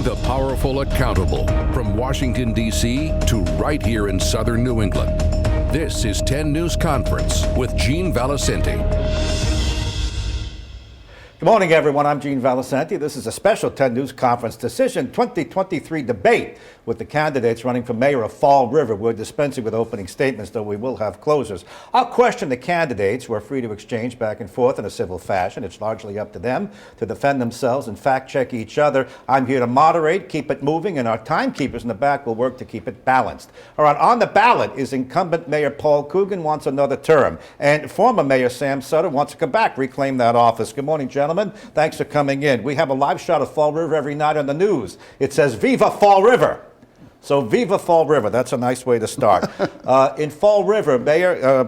the powerful accountable from Washington, D.C. to right here in southern New England. This is 10 News Conference with Gene Valicenti. Good morning, everyone. I'm Gene Valicenti. This is a special 10 News Conference Decision 2023 debate with the candidates running for mayor of Fall River. We're dispensing with opening statements, though we will have closers. I'll question the candidates. We're free to exchange back and forth in a civil fashion. It's largely up to them to defend themselves and fact-check each other. I'm here to moderate, keep it moving, and our timekeepers in the back will work to keep it balanced. All right, on the ballot is incumbent Mayor Paul Coogan wants another term, and former Mayor Sam Sutter wants to come back, reclaim that office. Good morning, gentlemen. Thanks for coming in. We have a live shot of Fall River every night on the news. It says, "Viva Fall River." So Viva Fall River, that's a nice way to start. In Fall River, Mayor,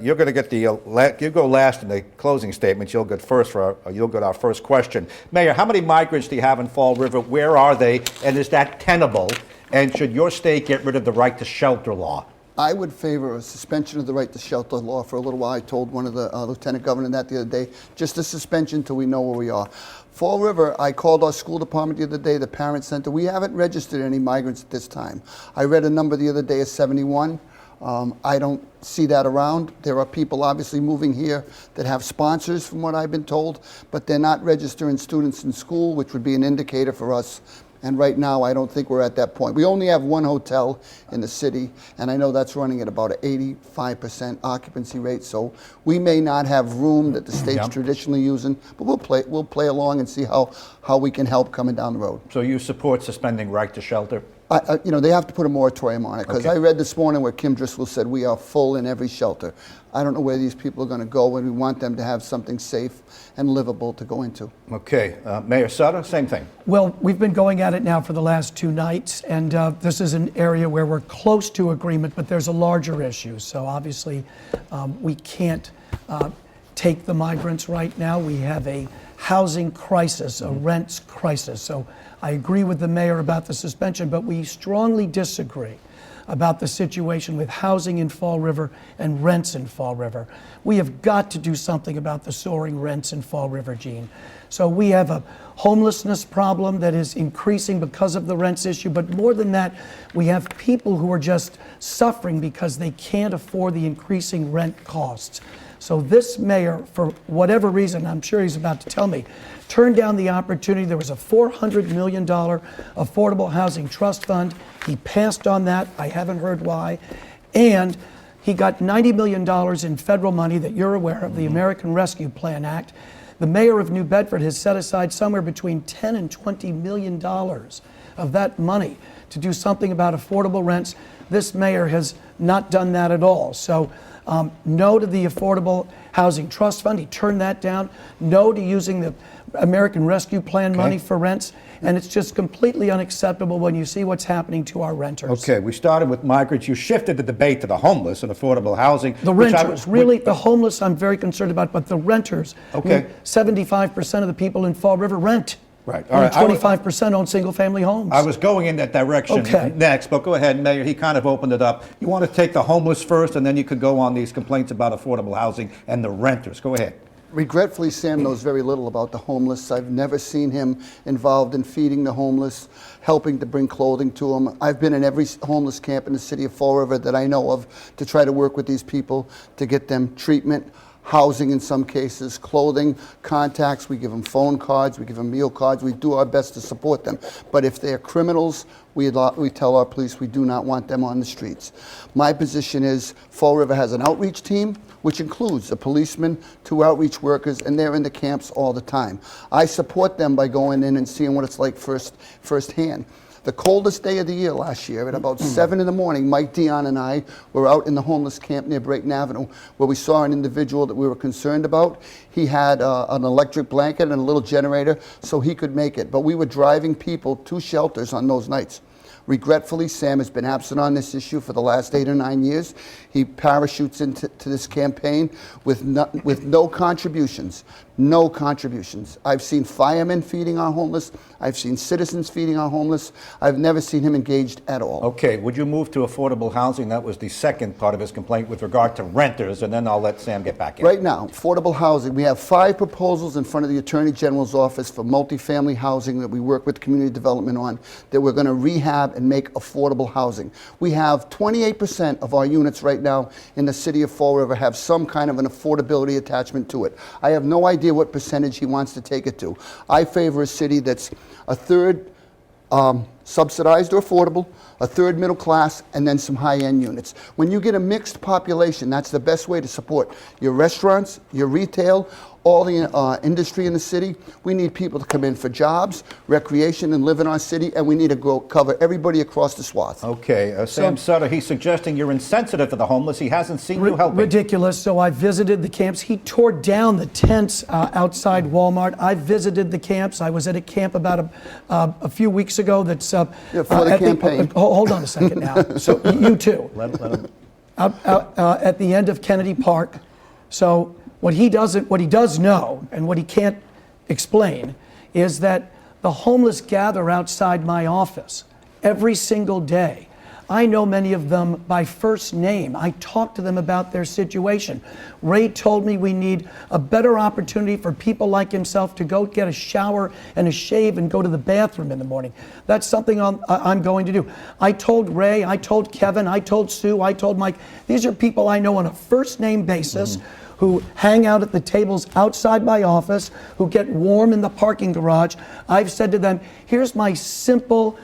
you're going to get you go last in the closing statements. You'll get first you'll get our first question. Mayor, how many migrants do you have in Fall River? Where are they? And is that tenable? And should your state get rid of the right to shelter law? I would favor a suspension of the right to shelter law for a little while. I told one of the lieutenant governor that the other day, just a suspension till we know where we are. Fall River, I called our school department the other day, the parent center. We haven't registered any migrants at this time. I read a number the other day of 71. I don't see that around. There are people obviously moving here that have sponsors, from what I've been told, but they're not registering students in school, which would be an indicator for us. And right now, I don't think we're at that point. We only have one hotel in the city, and I know that's running at about an 85% occupancy rate. So we may not have room that the state's traditionally using, but we'll play along and see how we can help coming down the road. So you support suspending right to shelter? They have to put a moratorium on it, because I read this morning where Kim Driscoll said we are full in every shelter. I don't know where these people are going to go, and we want them to have something safe and livable to go into. Okay. Mayor Sutter, same thing. Well, we've been going at it now for the last 2 nights, and this is an area where we're close to agreement, but there's a larger issue. So obviously, we can't take the migrants right now. We have a housing crisis, a rents crisis. So I agree with the mayor about the suspension, but we strongly disagree about the situation with housing in Fall River and rents in Fall River. We have got to do something about the soaring rents in Fall River, Gene. So we have a homelessness problem that is increasing because of the rents issue, but more than that, we have people who are just suffering because they can't afford the increasing rent costs. So this mayor, for whatever reason, I'm sure he's about to tell me, turned down the opportunity. There was a $400 million affordable housing trust fund. He passed on that. I haven't heard why. And he got $90 million in federal money that you're aware of, the American Rescue Plan Act. The mayor of New Bedford has set aside somewhere between $10 and $20 million of that money to do something about affordable rents. This mayor has not done that at all. So no to the Affordable Housing Trust Fund. He turned that down. No to using the American Rescue Plan money for rents. And it's just completely unacceptable when you see what's happening to our renters. Okay, we started with migrants. You shifted the debate to the homeless and affordable housing. The renters, the homeless I'm very concerned about, but the renters. Okay. 75% of the people in Fall River rent. Right. All right. 25% own single-family homes. I was going in that direction next, but go ahead, Mayor. He kind of opened it up. You want to take the homeless first, and then you could go on these complaints about affordable housing and the renters. Go ahead. Regretfully, Sam knows very little about the homeless. I've never seen him involved in feeding the homeless, helping to bring clothing to them. I've been in every homeless camp in the city of Fall River that I know of to try to work with these people to get them treatment, housing in some cases, clothing, contacts. We give them phone cards, we give them meal cards. We do our best to support them. But if they're criminals, we tell our police we do not want them on the streets. My position is Fall River has an outreach team, which includes a policeman, 2 outreach workers, and they're in the camps all the time. I support them by going in and seeing what it's like firsthand. The coldest day of the year last year, at about 7 in the morning, Mike Dion and I were out in the homeless camp near Brayton Avenue, where we saw an individual that we were concerned about. He had an electric blanket and a little generator, so he could make it. But we were driving people to shelters on those nights. Regretfully, Sam has been absent on this issue for the last 8 or 9 years. He parachutes into this campaign with no contributions. no contributions. I've seen firemen feeding our homeless. I've seen citizens feeding our homeless. I've never seen him engaged at all. Okay, would you move to affordable housing? That was the second part of his complaint with regard to renters, and then I'll let Sam get back in. Right now, affordable housing, we have 5 proposals in front of the Attorney General's office for multifamily housing that we work with community development on, that we're going to rehab and make affordable housing. We have 28% of our units right now in the city of Fall River have some kind of an affordability attachment to it. I have no idea what percentage he wants to take it to. I favor a city that's a third subsidized or affordable, a third middle class, and then some high-end units. When you get a mixed population, that's the best way to support your restaurants, your retail, all the industry in the city. We need people to come in for jobs, recreation, and live in our city, and we need to cover everybody across the swath. Okay, Sam Sutter, he's suggesting you're insensitive to the homeless. He hasn't seen you helping. Ridiculous. So I visited the camps. He tore down the tents outside Walmart. I visited the camps. I was at a camp about a few weeks ago that's for the campaign. Hold on a second now. So you too. Let him. At the end of Kennedy Park. So what he does know, and what he can't explain, is that the homeless gather outside my office every single day. I know many of them by first name. I talk to them about their situation. Ray told me we need a better opportunity for people like himself to go get a shower and a shave and go to the bathroom in the morning. That's something I'm going to do. I told Ray, I told Kevin, I told Sue, I told Mike. These are people I know on a first name basis. Who hang out at the tables outside my office, who get warm in the parking garage. I've said to them, here's my simple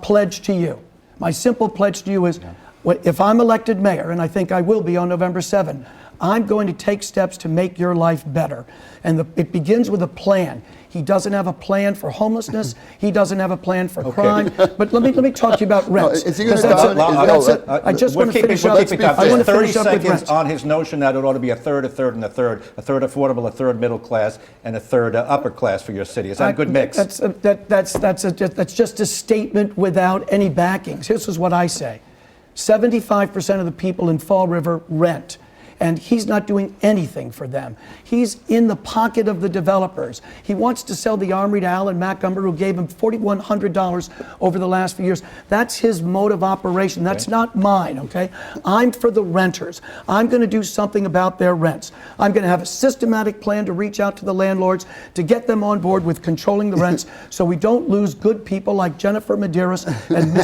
pledge to you. My simple pledge to you is, if I'm elected mayor, and I think I will be on November 7, I'm going to take steps to make your life better. And it begins with a plan. He doesn't have a plan for homelessness. He doesn't have a plan for crime. But let me talk to you about rents. Is he going to I just want to finish up. I want to 30 finish up with seconds rents. on his notion that it ought to be a third, and a third affordable, a third middle class, and a third upper class for your city. Is that a good mix? That's just a statement without any backings. This is what I say. 75% of the people in Fall River rent. And he's not doing anything for them. He's in the pocket of the developers. He wants to sell the Armory to Alan Macumber, who gave him $4,100 over the last few years. That's his mode of operation. That's not mine, okay? I'm for the renters. I'm going to do something about their rents. I'm going to have a systematic plan to reach out to the landlords to get them on board with controlling the rents so we don't lose good people like Jennifer Medeiros and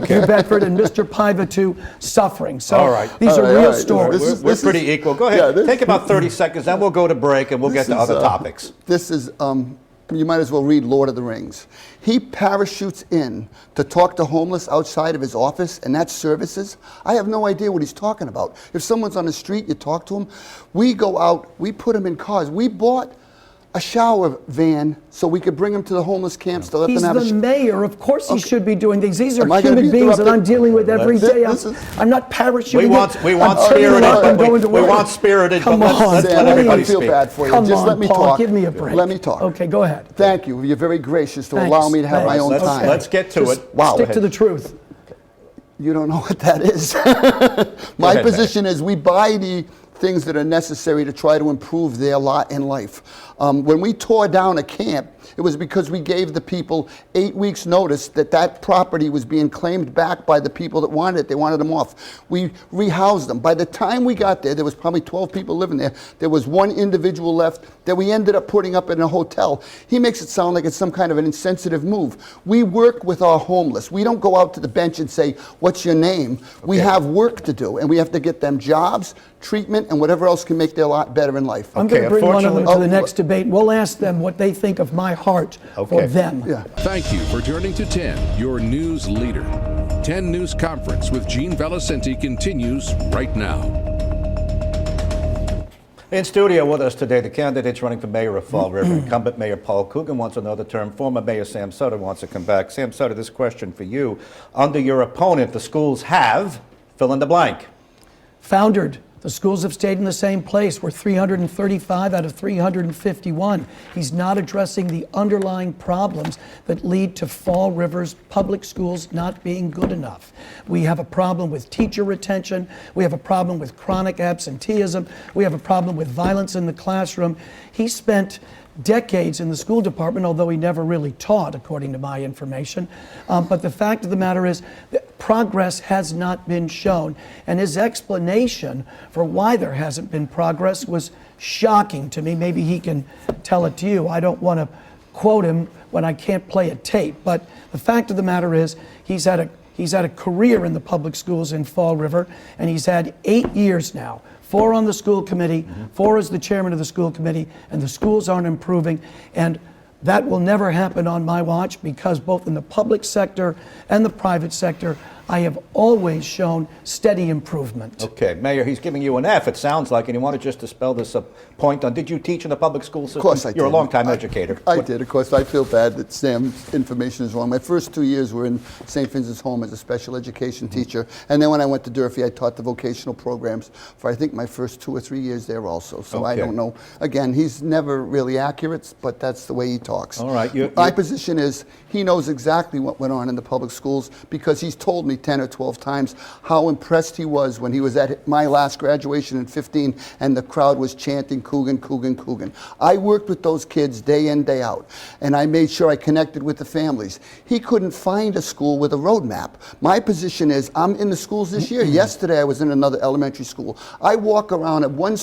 Hugh Bedford and Mr. Paiva to suffering. So these are real stories. We're pretty equal. Go ahead. Take about 30 seconds, then we'll go to break and we'll get to other topics. This is, you might as well read Lord of the Rings. He parachutes in to talk to homeless outside of his office, and that's services. I have no idea what he's talking about. If someone's on the street, you talk to them. We go out, we put them in cars. We bought a shower van so we could bring them to the homeless camps to let them have He's the mayor. Of course he should be doing things. These are Am I gonna human be beings that I'm interrupted? dealing with every day. I'm not parachuting. We want I'm turning spirited. around, I'm going to We work. want spirited. Come but on, let's let Sam, everybody I feel speak. bad for you. Come Just on, let me Paul, talk. give me a break. Let me talk. Okay, go ahead. Thank you. You're very gracious to Thanks. allow me to have my own Let's, time. let's get to it. Wow. Stick to the truth. You don't know what that is. My ahead, position is we buy the things that are necessary to try to improve their lot in life. When we tore down a camp, it was because we gave the people 8 weeks notice that that property was being claimed back by the people that wanted it. They wanted them off. We rehoused them. By the time we got there, there was probably 12 people living there. There was one individual left that we ended up putting up in a hotel. He makes it sound like it's some kind of an insensitive move. We work with our homeless. We don't go out to the bench and say, what's your name? We have work to do, and we have to get them jobs, treatment, and whatever else can make their lot better in life. I'm going to bring one of them to the next debate. We'll ask them what they think of my heart for them. Yeah. Thank you for turning to 10, your news leader. 10 News Conference with Gene Valicenti continues right now. In studio with us today, the candidates running for mayor of Fall River. Incumbent Mayor Paul Coogan wants another term. Former Mayor Sam Sutter wants to come back. Sam Sutter, this question for you. Under your opponent, the schools have fill in the blank. Foundered The schools have stayed in the same place. We're 335 out of 351. He's not addressing the underlying problems that lead to Fall River's public schools not being good enough. We have a problem with teacher retention. We have a problem with chronic absenteeism. We have a problem with violence in the classroom. He spent decades in the school department, although he never really taught, according to my information. But the fact of the matter is that progress has not been shown. And his explanation for why there hasn't been progress was shocking to me. Maybe he can tell it to you. I don't want to quote him when I can't play a tape. But the fact of the matter is he's had a career in the public schools in Fall River, and he's had 8 years now. 4 on the school committee, 4 as the chairman of the school committee, and the schools aren't improving. And that will never happen on my watch, because both in the public sector and the private sector, I have always shown steady improvement. Okay, Mayor, he's giving you an F, it sounds like, and you want to just dispel this point on, did you teach in the public school system? Of course I did. You're a long-time educator. I did, of course. I feel bad that Sam's information is wrong. My first 2 years were in St. Vincent's Home as a special education teacher, and then when I went to Durfee, I taught the vocational programs for, I think, my first 2 or 3 years there also. So I don't know. Again, he's never really accurate, but that's the way he talks. All right. My position is he knows exactly what went on in the public schools, because he's told me 10 or 12 times how impressed he was when he was at my last graduation in 15 and the crowd was chanting Coogan, Coogan, Coogan. I worked with those kids day in, day out, and I made sure I connected with the families. He couldn't find a school with a roadmap. My position is I'm in the schools this year. Yesterday I was in another elementary school. I walk around at one,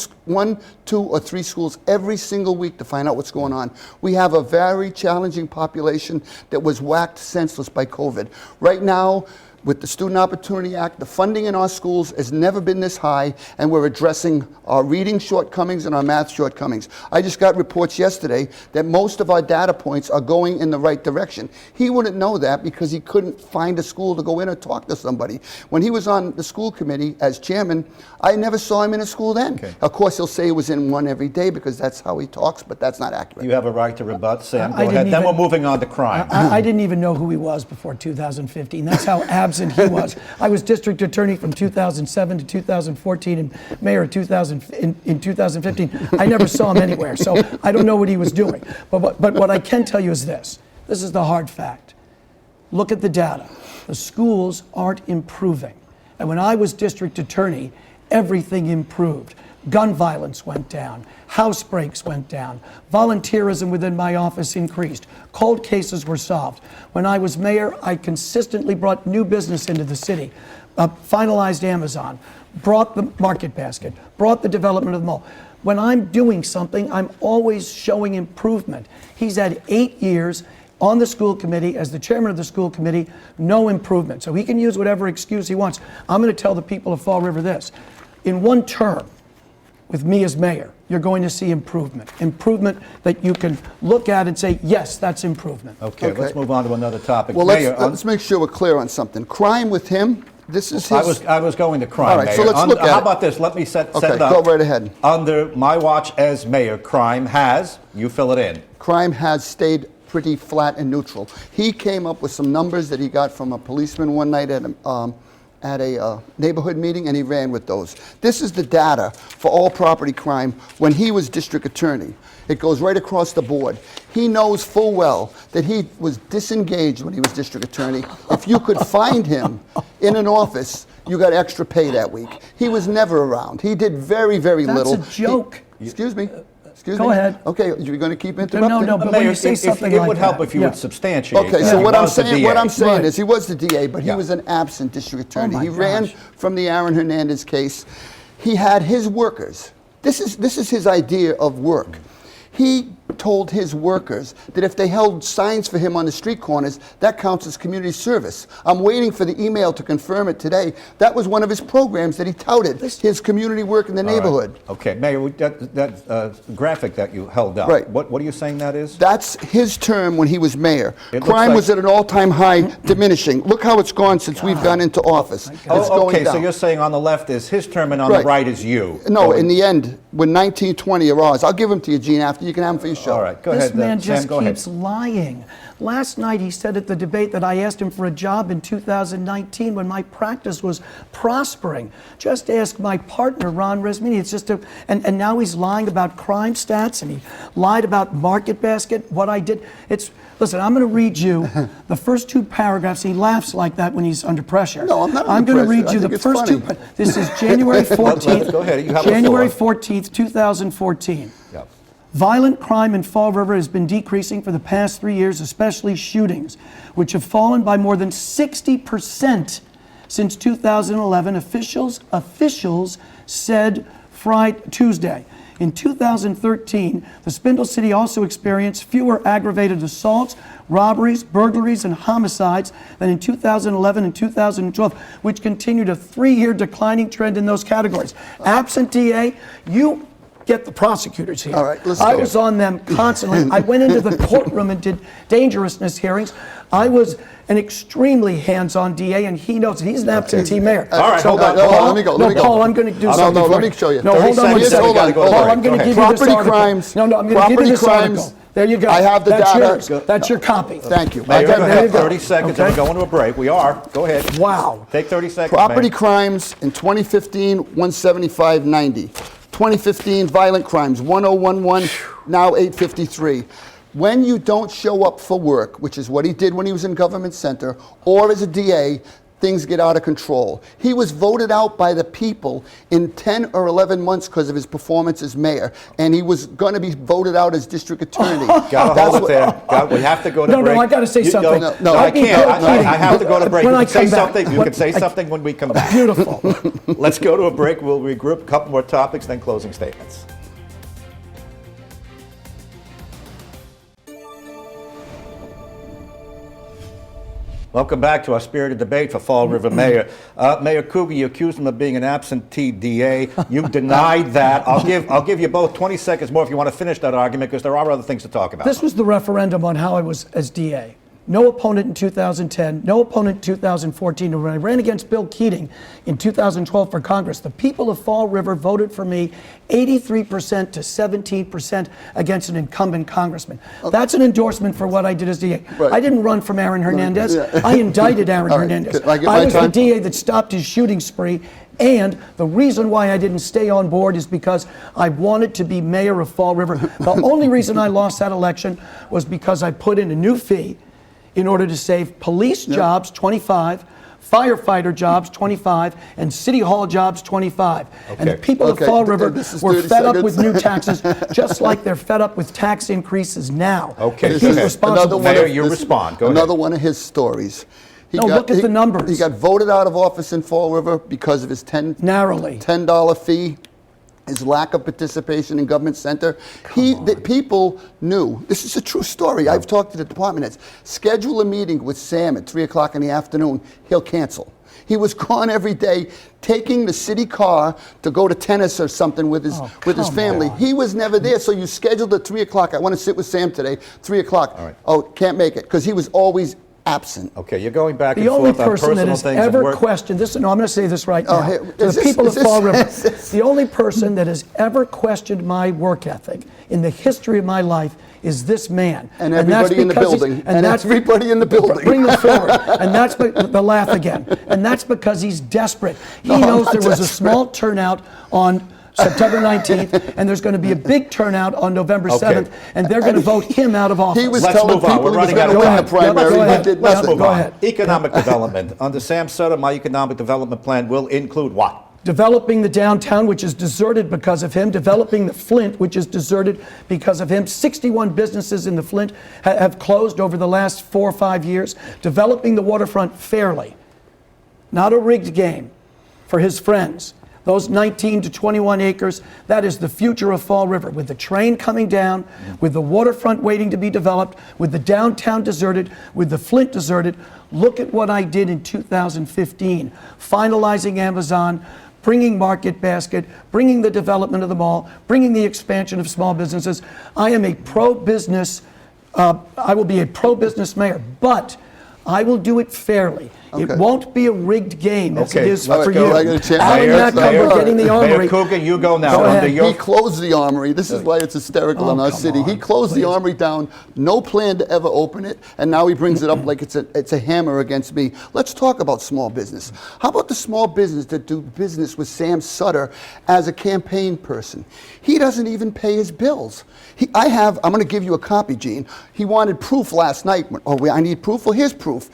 2, or 3 schools every single week to find out what's going on. We have a very challenging population that was whacked senseless by COVID. Right now, with the Student Opportunity Act, the funding in our schools has never been this high, and we're addressing our reading shortcomings and our math shortcomings. I just got reports yesterday that most of our data points are going in the right direction. He wouldn't know that because he couldn't find a school to go in or talk to somebody. When he was on the school committee as chairman, I never saw him in a school then. Okay. Of course, he'll say he was in one every day because that's how he talks, but that's not accurate. You have a right to rebut, Sam. I Go ahead. Then we're moving on to crime. I didn't even know who he was before 2015. That's how absent he was. I was district attorney from 2007 to 2014 and mayor in 2015. I never saw him anywhere, so I don't know what he was doing. But what I can tell you is this. This is the hard fact. Look at the data. The schools aren't improving. And when I was district attorney, everything improved. Gun violence went down, house breaks went down, volunteerism within my office increased, cold cases were solved. When I was mayor, I consistently brought new business into the city, finalized Amazon, brought the market basket, brought the development of the mall. When I'm doing something, I'm always showing improvement. He's had 8 years on the school committee as the chairman of the school committee, no improvement. So he can use whatever excuse he wants. I'm going to tell the people of Fall River this. In one term, with me as mayor, you're going to see improvement. Improvement that you can look at and say, yes, that's improvement. Okay, let's move on to another topic. Well, Mayor, let's make sure we're clear on something. Crime with him, this is his... I was going to crime, All right, Mayor. so let's look at How it. about this? Let me set it Okay, up. go right ahead. Under my watch as mayor, crime has, you fill it in. Crime has stayed pretty flat and neutral. He came up with some numbers that he got from a policeman one night at a neighborhood meeting, and he ran with those. This is the data for all property crime when he was district attorney. It goes right across the board. He knows full well that he was disengaged when he was district attorney. If you could find him in an office, you got extra pay that week. He was never around. He did very, very little. That's a joke. Excuse me. Excuse Go me. ahead. Okay, you're going to keep interrupting? No, but Mayor, when you say something it like would help that, if you yeah. would substantiate. Okay, that so he what I'm was the saying, DA. is he was the DA, but he Yeah. was an absent district attorney. my He ran gosh. from the Aaron Hernandez case. He had his workers. This is his idea of work. He told his workers that if they held signs for him on the street corners, that counts as community service. I'm waiting for the email to confirm it today. That was one of his programs that he touted, his community work in the neighborhood. Right. Okay, Mayor, that graphic that you held up, Right. what are you saying that is? That's his term when he was mayor. It looks Crime like- was at an all-time high, diminishing. Look how it's gone since we've gone into office. It's going Okay, so down. you're saying on the left is his term and on the Right. right is you. No, in the end, when 1920 are ours, I'll give them to you, Gene, after you can have them for show. All right, go This ahead. man Sam, just go ahead. keeps lying. Last night he said at the debate that I asked him for a job in 2019 when my practice was prospering. Just ask my partner, Ron Resmini. It's just and now he's lying about crime stats, and he lied about Market Basket, what I did. Listen, I'm going to read you the first two paragraphs. He laughs like that when he's under pressure. No, I'm not I'm under going to pressure. read I you think the it's first funny. two. This is January 14th. Go ahead. You have the January floor. 14th, 2014. Yep. Violent crime in Fall River has been decreasing for the past 3 years, especially shootings, which have fallen by more than 60% since 2011, officials said Tuesday. In 2013, the Spindle City also experienced fewer aggravated assaults, robberies, burglaries, and homicides than in 2011 and 2012, which continued a 3-year declining trend in those categories. Absent DA, you get the prosecutors here. All right, let's I go. was on them constantly. I went into the courtroom and did dangerousness hearings. I was an extremely hands-on DA, and he knows it. He's an absentee mayor. All right, hold on. Let me go. Paul, I'm going to do No, something. no, for let you. me show you. No, 30 hold on one seconds, second. we gotta go to Paul, break. I'm going Go to give ahead. you this Property article. crimes. No, I'm going to give you Property this crimes. article. There you go. I have the That's data. yours. That's your copy. Thank you. Mayor, I go got- ahead. go. 30 seconds, and Okay. we're going to a break. We are. Go ahead. Wow. Take 30 seconds, Property Mayor. crimes in 2015, 175.90. 2015 violent crimes, 1011, now 853. When you don't show up for work, which is what he did when he was in government center, or as a DA, things get out of control. He was voted out by the people in 10 or 11 months because of his performance as mayor, and he was going to be voted out as district attorney. Got to hold it there. We have to go to No, break. I got to say something. No, I can't. I have to go to break. When You I can say come back. something. You can say something when we come back. Beautiful. Let's go to a break. We'll regroup, a couple more topics, then closing statements. Welcome back to our spirited debate for Fall River Mayor. Mayor Cougar, you accused him of being an absentee DA. You denied that. I'll give you both 20 seconds more if you want to finish that argument, because there are other things to talk about. This was the referendum on how I was as DA. No opponent in 2010, no opponent in 2014. And when I ran against Bill Keating in 2012 for Congress, the people of Fall River voted for me 83% to 17% against an incumbent congressman. That's an endorsement for what I did as DA. Right. I didn't run from Aaron Hernandez. Yeah. I indicted Aaron All right. Hernandez. Can I get I my was the time? DA that stopped his shooting spree. And the reason why I didn't stay on board is because I wanted to be mayor of Fall River. The only reason I lost that election was because I put in a new fee in order to save police jobs, 25, firefighter jobs, 25, and city hall jobs, 25. And the people of Okay. Fall River This is were 30 fed up seconds. with new taxes, just like they're fed up with tax increases now. Okay, And go he's ahead. responsible. Mayor, you respond. Go ahead. Another one of his stories. Look at the numbers. He got voted out of office in Fall River because of his Narrowly. $10 fee, his lack of participation in government center. The people knew. This is a true story. I've talked to the department heads. Schedule a meeting with Sam at 3 o'clock in the afternoon. He'll cancel. He was gone every day, taking the city car to go to tennis or something with his family. He was never there, so you scheduled at 3 o'clock. I want to sit with Sam today, 3 o'clock. All right. Oh, can't make it, because he was always absent. Okay, you're going back and The only forth on person that personal has things and ever work. questioned this, no, I'm going to say this right now. hey, To is the this- people is of Fall River, this- the only person that has ever questioned my work ethic in the history of my life is this man. And that's everybody in the because he's- building. And everybody in the building. Bring this forward. And that's the laugh again. And that's because he's desperate. He No, I'm knows not there was a desperate. small turnout on September 19th, and there's going to be a big turnout on November 7th, and they're going to vote him out of office. He was Let's telling move on. people We're he was running going out to of win time. the primary, Go but ahead. did Let's nothing. move Go on. ahead. Economic development. Under Sam Sutter, my economic development plan will include what? Developing the downtown, which is deserted because of him. Developing the Flint, which is deserted because of him. 61 businesses in the Flint have closed over the last 4 or 5 years. Developing the waterfront fairly. Not a rigged game for his friends. Those 19 to 21 acres, that is the future of Fall River. With the train coming down, with the waterfront waiting to be developed, with the downtown deserted, with the Flint deserted. Look at what I did in 2015, finalizing Amazon, bringing Market Basket, bringing the development of the mall, bringing the expansion of small businesses. I am a pro-business, I will be a pro-business mayor, but I will do it fairly. It Okay. won't be a rigged game as it Okay, is let's for go. you. I got a chance. Alan Mayor, Macomber getting the Mayor armory. Coogan, you go now. Go ahead. Under your He closed the armory. This is why it's hysterical Oh, in our come city. He on, closed the please. armory down, no plan to ever open it, and now he brings it up like it's a hammer against me. Let's talk about small business. How about the small business that do business with Sam Sutter as a campaign person? He doesn't even pay his bills. I'm going to give you a copy, Gene. He wanted proof last night. I need proof. Well, here's proof.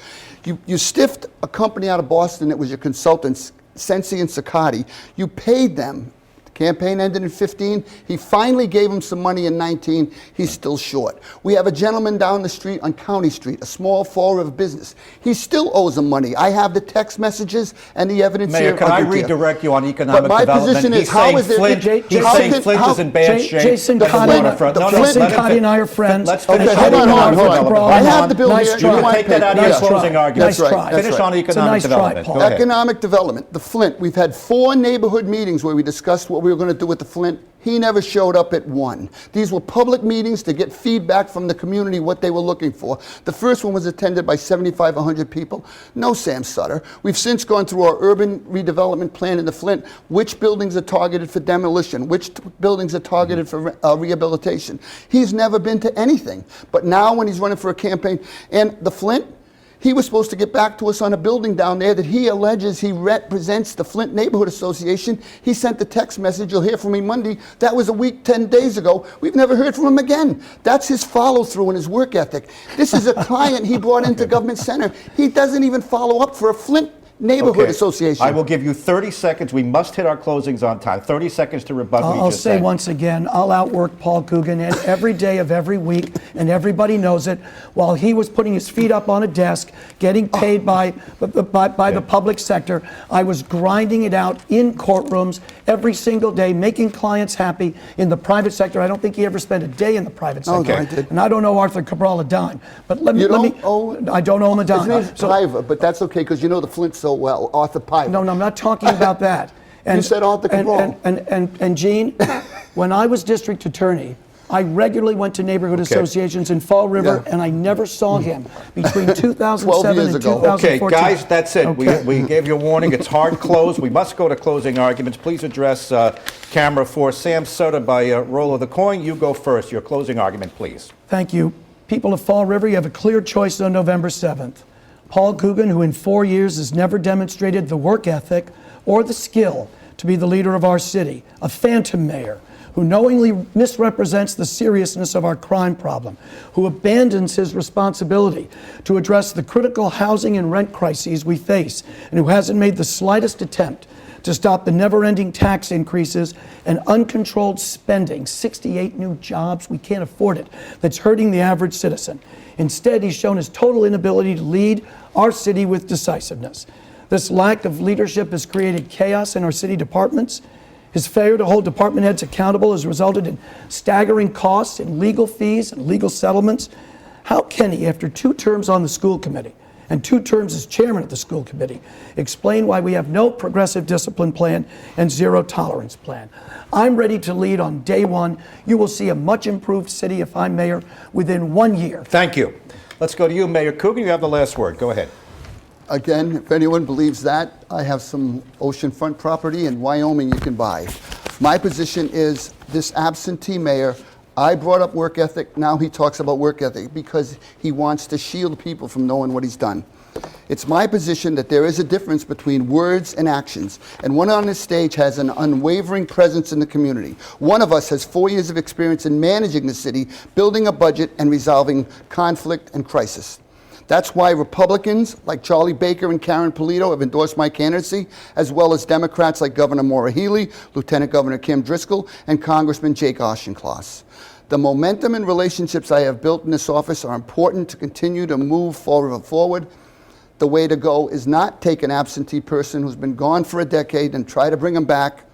You stiffed a company out of Boston that was your consultants, Sensi and Siccardi. You paid them. The campaign ended in 15. He finally gave him some money in 19. He's still short. We have a gentleman down the street on County Street, a small Fall River business. He still owes him money. I have the text messages and the evidence Mayor, here. can I under here. redirect you on economic But my development? position is, He's how saying is there- Flint, J- he's how saying can- Flint how- is in bad shape. Jason at the Cotty, waterfront. No, Jason let him Cotty and I are friends. Let's finish Okay, on hold on, economic hold on. development. I have the bill Nice here. try. You You want can take that out of Nice your try. closing argument. Nice That's try. right. That's Finish right. on It's a economic nice try, development. Paul. Go ahead. Economic development, the Flint. We've had 4 neighborhood meetings where we discussed what we were going to do with the Flint. He never showed up at one. These were public meetings to get feedback from the community, what they were looking for. The first one was attended by 7,500 people. No Sam Sutter. We've since gone through our urban redevelopment plan in the Flint. Which buildings are targeted for demolition? Which buildings are targeted for rehabilitation? He's never been to anything. But now when he's running for a campaign, and the Flint, he was supposed to get back to us on a building down there that he alleges he represents the Flint Neighborhood Association. He sent the text message, you'll hear from me Monday. That was a week, 10 days ago. We've never heard from him again. That's his follow through and his work ethic. This is a client he brought into Government Center. He doesn't even follow up for a Flint Neighborhood Okay. Association. I will give you 30 seconds. We must hit our closings on time. 30 seconds to rebut what you I'll just say said. once again, I'll outwork Paul Coogan every day of every week, and everybody knows it. While he was putting his feet up on a desk, getting paid by the public sector, I was grinding it out in courtrooms every single day, making clients happy in the private sector. I don't think he ever spent a day in the private Oh, sector. I did. And I don't know Arthur Cabral a dime. But let me. You let me. don't owe- I don't owe him a His dime. name's So- Piva, but that's okay because you know the Flint so well, Arthur Piva. no, I'm not talking about that. You said Arthur Cabral. And Gene, when I was district attorney, I regularly went to neighborhood associations in Fall River, Yeah. and I never saw him between 2007 12 years and ago. 2014. Okay, guys, that's it. Okay. We gave you a warning. It's hard close. We must go to closing arguments. Please address camera 4. Sam Sutter by roll of the coin. You go first. Your closing argument, please. Thank you. People of Fall River, you have a clear choice on November 7th. Paul Coogan, who in 4 years has never demonstrated the work ethic or the skill to be the leader of our city, a phantom mayor who knowingly misrepresents the seriousness of our crime problem, who abandons his responsibility to address the critical housing and rent crises we face, and who hasn't made the slightest attempt to stop the never-ending tax increases and uncontrolled spending, 68 new jobs, we can't afford it, that's hurting the average citizen. Instead, he's shown his total inability to lead our city with decisiveness. This lack of leadership has created chaos in our city departments. His failure to hold department heads accountable has resulted in staggering costs in legal fees and legal settlements. How can he, after 2 terms on the school committee and 2 terms as chairman of the school committee, explain why we have no progressive discipline plan and zero tolerance plan? I'm ready to lead on day one. You will see a much improved city if I'm mayor within 1 year. Thank you. Let's go to you, Mayor Coogan. You have the last word. Go ahead. Again, if anyone believes that, I have some oceanfront property in Wyoming you can buy. My position is this absentee mayor, I brought up work ethic, now he talks about work ethic because he wants to shield people from knowing what he's done. It's my position that there is a difference between words and actions, and one on this stage has an unwavering presence in the community. One of us has 4 years of experience in managing the city, building a budget, and resolving conflict and crisis. That's why Republicans like Charlie Baker and Karen Polito have endorsed my candidacy, as well as Democrats like Governor Maura Healey, Lieutenant Governor Kim Driscoll, and Congressman Jake Auchincloss. The momentum and relationships I have built in this office are important to continue to move Fall River forward. The way to go is not take an absentee person who's been gone for a decade and try to bring him back.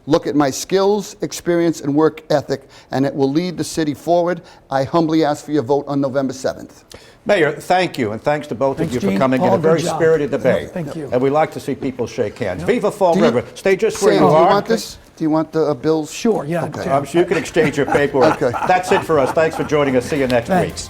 Look at my skills, experience, and work ethic, and it will lead the city forward. I humbly ask for your vote on November 7th. Mayor, thank you, and thanks to both Thanks, of you for Gene. coming in Paul, a very good job. spirited debate. Thank you. And we like to see people shake hands. Viva Fall Do you- River. Stay just where Sam, you do you are. want this? Do you want the bills? Sure, yeah. Okay. I'm sure you can exchange your paperwork. Okay. That's it for us. Thanks for joining us. See you next Thanks. week.